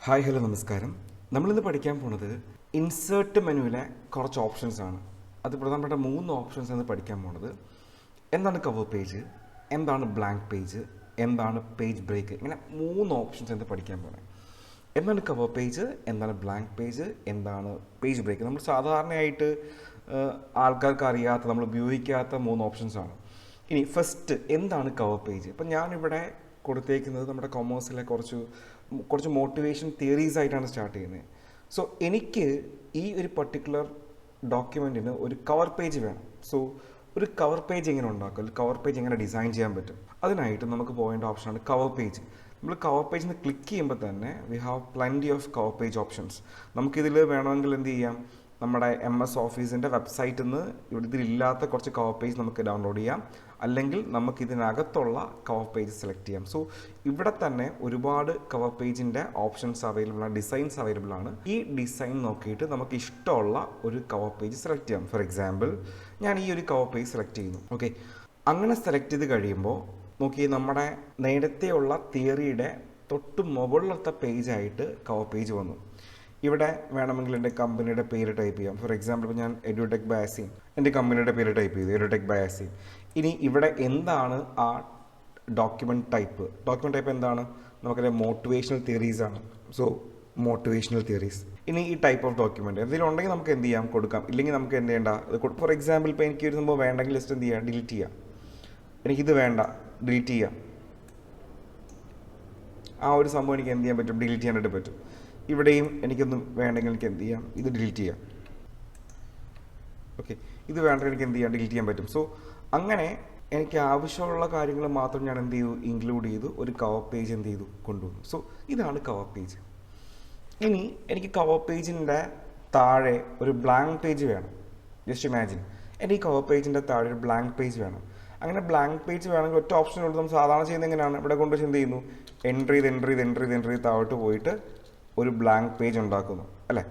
Hi hello നമസ്കാരം. നമ്മളിന്ന് പഠിക്കാൻ പോണത് ഇൻസേർട്ട് മെനുവിലെ കുറച്ച് ഓപ്ഷൻസ് ആണ്. അത് പ്രധാനപ്പെട്ട 3 ഓപ്ഷൻസ് ആണ് പഠിക്കാൻ പോണത്. എന്താണ് കവർ പേജ്, എന്താണ് ബ്ലാങ്ക് പേജ്, എന്താണ് പേജ് ബ്രേക്ക്. ഇങ്ങനെ 3 ഓപ്ഷൻസ് എന്ന് പഠിക്കാൻ പോണേ. എന്താണ് കവർ പേജ്, എന്താണ് ബ്ലാങ്ക് പേജ്, എന്താണ് പേജ് ബ്രേക്ക്. നമ്മൾ സാധാരണയായിട്ട് ആൾക്കാർക്ക് അറിയാത്ത, നമ്മൾ ഉപയോഗിക്കാത്ത 3 ഓപ്ഷൻസ് ആണ്. ഇനി ഫസ്റ്റ് എന്താണ് കവർ പേജ്. ഇപ്പം ഞാനിവിടെ കൊടുത്തേക്കുന്നത് നമ്മുടെ കൊമേഴ്സിലെ കുറച്ച് മോട്ടിവേഷൻ തിയറീസ് ആയിട്ടാണ് സ്റ്റാർട്ട് ചെയ്യുന്നത്. സോ എനിക്ക് ഈ ഒരു പർട്ടിക്കുലർ ഡോക്യുമെൻറ്റിന് ഒരു കവർ പേജ് വേണം. സോ ഒരു കവർ പേജ് എങ്ങനെ ഉണ്ടാക്കും, ഒരു കവർ പേജ് എങ്ങനെ ഡിസൈൻ ചെയ്യാൻ പറ്റും, അതിനായിട്ട് നമുക്ക് പോകേണ്ട ഓപ്ഷനാണ് കവർ പേജ്. നമ്മൾ കവർ പേജിൽ നിന്ന് ക്ലിക്ക് ചെയ്യുമ്പോൾ തന്നെ we have plenty of cover page options. നമുക്കിതിൽ വേണമെങ്കിൽ എന്ത് ചെയ്യാം, നമ്മുടെ MS ഓഫീസിൻ്റെ വെബ്സൈറ്റിൽ നിന്ന് ഇതിലില്ലാത്ത കുറച്ച് കവർ പേജ് നമുക്ക് ഡൗൺലോഡ് ചെയ്യാം, അല്ലെങ്കിൽ നമുക്ക് ഇതിനകത്തുള്ള കവർ പേജ് സെലക്ട് ചെയ്യാം. സോ ഇവിടെ തന്നെ ഒരുപാട് കവർ പേജിൻ്റെ ഓപ്ഷൻസ് അവൈലബിൾ ആണ്, ഡിസൈൻസ് അവൈലബിൾ ആണ്. ഈ ഡിസൈൻ നോക്കിയിട്ട് നമുക്ക് ഇഷ്ടമുള്ള ഒരു കവർ പേജ് സെലക്ട് ചെയ്യാം. ഫോർ എക്സാമ്പിൾ ഞാൻ ഈ ഒരു കവർ പേജ് സെലക്ട് ചെയ്യുന്നു. ഓക്കെ, അങ്ങനെ സെലക്ട് ചെയ്ത് കഴിയുമ്പോൾ നോക്കി നമ്മുടെ നേരത്തെയുള്ള തിയറിയുടെ തൊട്ട് മുകളിലത്തെ പേജായിട്ട് കവർ പേജ് വന്നു. ഇവിടെ വേണമെങ്കിൽ എൻ്റെ കമ്പനിയുടെ പേര് ടൈപ്പ് ചെയ്യാം. ഫോർ എക്സാമ്പിൾ ഇപ്പോൾ ഞാൻ എഡ്യൂടെക് ബൈ അസീം, എൻ്റെ കമ്പനിയുടെ പേര് ടൈപ്പ് ചെയ്തു, എഡ്യൂടെക് ബൈ അസീം. ഇനി ഇവിടെ എന്താണ് ആ ഡോക്യുമെൻറ്റ് ടൈപ്പ് എന്താണ്, നമുക്കറിയാം മോട്ടിവേഷണൽ തിയറീസ് ആണ്. So motivational theories. ഇനി ഈ ടൈപ്പ് ഓഫ് ഡോക്യുമെൻറ്റ് എന്തെങ്കിലും ഉണ്ടെങ്കിൽ നമുക്ക് എന്ത് ചെയ്യാം, കൊടുക്കാം. ഇല്ലെങ്കിൽ നമുക്ക് എന്ത് ചെയ്യേണ്ട, ഫോർ എക്സാമ്പിൾ ഇപ്പോൾ എനിക്ക് ഒരു സംഭവം വേണ്ടെങ്കിൽ ജസ്റ്റ് എന്ത് ചെയ്യാം, ഡിലീറ്റ് ചെയ്യാം. എനിക്കിത് വേണ്ട, ഡിലീറ്റ് ചെയ്യാം. ആ ഒരു സംഭവം എനിക്ക് എന്ത് ചെയ്യാൻ പറ്റും, ഡിലീറ്റ് ചെയ്യാനായിട്ട് പറ്റും. ഇവിടെയും എനിക്കൊന്നും വേണ്ടെങ്കിൽ എനിക്ക് എന്ത് ചെയ്യാം, ഇത് ഡിലീറ്റ് ചെയ്യാം. ഓക്കെ, ഇത് വേണ്ടെങ്കിൽ എനിക്ക് എന്ത് ചെയ്യാം, ഡിലീറ്റ് ചെയ്യാൻ പറ്റും. സോ അങ്ങനെ എനിക്ക് ആവശ്യമുള്ള കാര്യങ്ങൾ മാത്രം ഞാൻ എന്ത് ചെയ്തു, ഇൻക്ലൂഡ് ചെയ്തു, ഒരു കവർ പേജ് എന്ത് ചെയ്തു, കൊണ്ടുവന്നു. സോ ഇതാണ് കവർ പേജ്. ഇനി എനിക്ക് കവർ പേജിൻ്റെ താഴെ ഒരു ബ്ലാങ്ക് പേജ് വേണം. ജസ്റ്റ് ഇമാജിൻ, എനിക്ക് ഈ കവർ പേജിൻ്റെ താഴെ ഒരു ബ്ലാങ്ക് പേജ് വേണം. അങ്ങനെ ബ്ലാങ്ക് പേജ് വേണമെങ്കിൽ ഒറ്റ ഓപ്ഷനുള്ളൂ. നമ്മൾ സാധാരണ ചെയ്യുന്നത് എങ്ങനെയാണ്, ഇവിടെ കൊണ്ട് എന്ത് ചെയ്യുന്നു, എൻട്രി ചെയ്ത് താഴോട്ട് പോയിട്ട് ഒരു ബ്ലാങ്ക് പേജ് ഉണ്ടാക്കുന്നു അല്ലേ.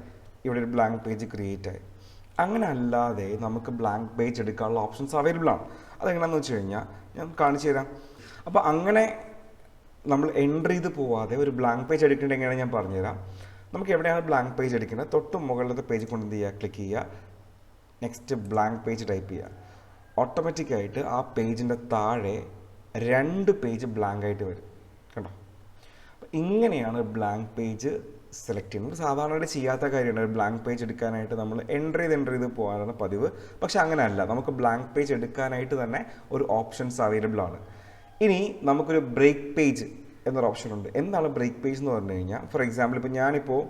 ഇവിടെ ഒരു ബ്ലാങ്ക് പേജ് ക്രിയേറ്റ് ആയി. അങ്ങനെ അല്ലാതെ നമുക്ക് ബ്ലാങ്ക് പേജ് എടുക്കാനുള്ള ഓപ്ഷൻസ് അവൈലബിൾ ആണ്. അതെങ്ങനെയാണെന്ന് വെച്ച് കഴിഞ്ഞാൽ ഞാൻ കാണിച്ചു തരാം. അപ്പോൾ അങ്ങനെ നമ്മൾ എൻട്രി ചെയ്ത് പോവാതെ ഒരു ബ്ലാങ്ക് പേജ് എടുക്കേണ്ടത് എങ്ങനെയാണ് ഞാൻ പറഞ്ഞുതരാം. നമുക്ക് എവിടെയാണ് ബ്ലാങ്ക് പേജ് എടുക്കുന്നത്, തൊട്ട് മുകളിലത്തെ പേജ് കൊണ്ട് എന്ത് ചെയ്യുക, ക്ലിക്ക് ചെയ്യുക, നെക്സ്റ്റ് ബ്ലാങ്ക് പേജ് ടൈപ്പ് ചെയ്യുക. ഓട്ടോമാറ്റിക്കായിട്ട് ആ പേജിൻ്റെ താഴെ 2 പേജ് ബ്ലാങ്ക് ആയിട്ട് വരും. കണ്ടോ, ഇങ്ങനെയാണ് ബ്ലാങ്ക് പേജ് സെലക്ട് ചെയ്യുന്നത്. സാധാരണയായിട്ട് ചെയ്യാത്ത കാര്യമാണ്, ഒരു ബ്ലാങ്ക് പേജ് എടുക്കാനായിട്ട് നമ്മൾ എൻട്രി ചെയ്ത് പോകാനാണ് പതിവ്. പക്ഷെ അങ്ങനെയല്ല, നമുക്ക് ബ്ലാങ്ക് പേജ് എടുക്കാനായിട്ട് തന്നെ ഒരു ഓപ്ഷൻസ് അവൈലബിൾ ആണ്. ഇനി നമുക്കൊരു ബ്രേക്ക് പേജ് എന്നൊരു ഓപ്ഷൻ ഉണ്ട്. എന്താണ് ബ്രേക്ക് പേജ് എന്ന് പറഞ്ഞു കഴിഞ്ഞാൽ, ഫോർ എക്സാമ്പിൾ ഇപ്പോൾ ഞാനിപ്പോൾ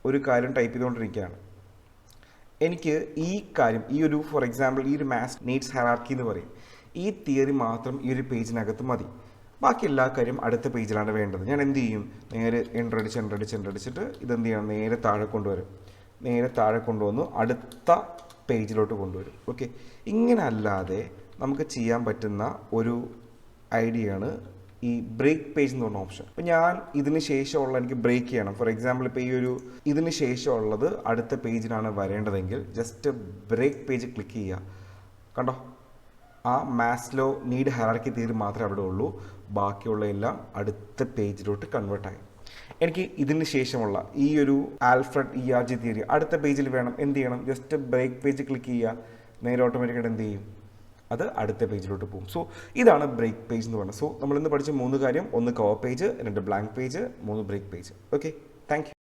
ഒരു കാര്യം ടൈപ്പ് ചെയ്തുകൊണ്ടിരിക്കുകയാണ്. എനിക്ക് ഈ കാര്യം, ഈ ഒരു ഫോർ എക്സാമ്പിൾ ഈ ഒരു മാസ് നീഡ്സ് ഹയറാർക്കി എന്ന് പറയും, ഈ തിയറി മാത്രം ഈ ഒരു പേജിനകത്ത് മതി. ബാക്കി എല്ലാ കാര്യം അടുത്ത പേജിലാണ് വേണ്ടത്. ഞാൻ എന്ത് ചെയ്യും, നേരെ എൻട്രടിച്ചിട്ട് ഇതെന്ത് ചെയ്യണം, നേരെ താഴെ കൊണ്ടുവന്ന് അടുത്ത പേജിലോട്ട് കൊണ്ടുവരും. ഓക്കെ, ഇങ്ങനെ അല്ലാതെ നമുക്ക് ചെയ്യാൻ പറ്റുന്ന ഒരു ഐഡിയയാണ് ഈ ബ്രേക്ക് പേജ് എന്ന് പറഞ്ഞ ഓപ്ഷൻ. അപ്പോൾ ഞാൻ ഇതിന് ശേഷമുള്ള എനിക്ക് ബ്രേക്ക് ചെയ്യണം. ഫോർ എക്സാമ്പിൾ ഇപ്പോൾ ഈ ഒരു ഇതിന് ശേഷമുള്ളത് അടുത്ത പേജിലാണ് വരേണ്ടതെങ്കിൽ ജസ്റ്റ് ബ്രേക്ക് പേജ് ക്ലിക്ക് ചെയ്യുക. കണ്ടോ, ആ മാസ്ലോ നീഡ് ഹയറാർക്കി തിയറി മാത്രമേ അവിടെ ഉള്ളൂ, ബാക്കിയുള്ള എല്ലാം അടുത്ത പേജിലോട്ട് കൺവേർട്ടായി. എനിക്ക് ഇതിന് ശേഷമുള്ള ഈ ഒരു ആൽഫ്രഡ് ERG തിയറി അടുത്ത പേജിൽ വേണം. എന്ത് ചെയ്യണം, ജസ്റ്റ് ബ്രേക്ക് പേജ് ക്ലിക്ക് ചെയ്യുക, നേരെ ഓട്ടോമാറ്റിക്കായിട്ട് എന്ത് ചെയ്യും, അത് അടുത്ത പേജിലോട്ട് പോകും. സോ ഇതാണ് ബ്രേക്ക് പേജ് എന്ന് പറയുന്നത്. സോ നമ്മളിന്ന് പഠിച്ച 3 കാര്യം, 1 cover page, 2 blank page, 3 break page. Okay, thank U.